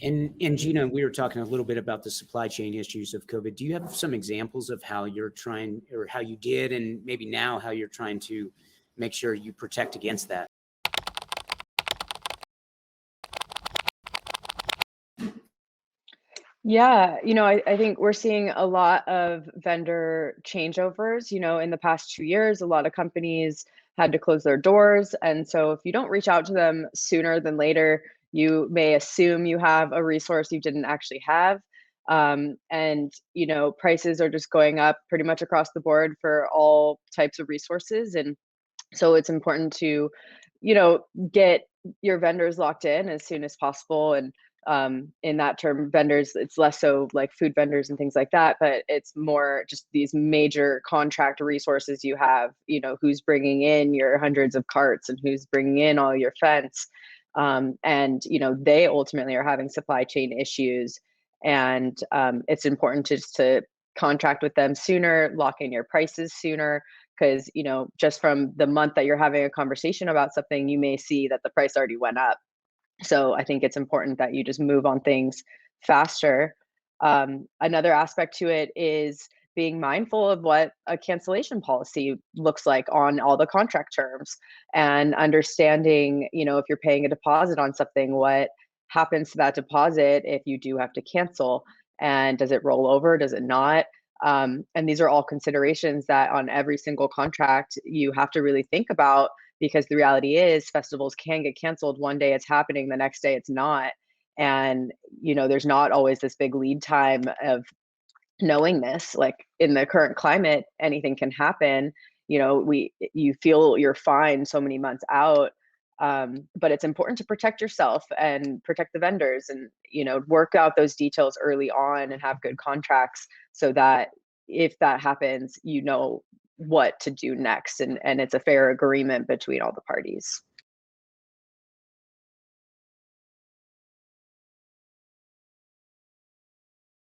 And Gina, we were talking a little bit about the supply chain issues of COVID. Do you have some examples of how you're trying, or how you did, and maybe now how you're trying to make sure you protect against that? Yeah, I think we're seeing a lot of vendor changeovers. In the past 2 years, a lot of companies had to close their doors. And so if you don't reach out to them sooner than later, you may assume you have a resource you didn't actually have. And prices are just going up pretty much across the board for all types of resources. And so it's important to, you know, get your vendors locked in as soon as possible. And in that term, vendors, it's less so like food vendors and things like that, but it's more just these major contract resources you have, who's bringing in your hundreds of carts and who's bringing in all your fence. And they ultimately are having supply chain issues. And it's important to contract with them sooner, lock in your prices sooner, because just from the month that you're having a conversation about something, you may see that the price already went up. So I think it's important that you just move on things faster. Another aspect to it is being mindful of what a cancellation policy looks like on all the contract terms, and understanding, if you're paying a deposit on something, what happens to that deposit if you do have to cancel, and does it roll over, does it not? And these are all considerations that on every single contract you have to really think about, because the reality is festivals can get canceled. One day it's happening, the next day it's not. And there's not always this big lead time of knowing this. Like in the current climate, anything can happen. You feel you're fine so many months out. But it's important to protect yourself and protect the vendors, and work out those details early on and have good contracts, so that if that happens, what to do next, and it's a fair agreement between all the parties.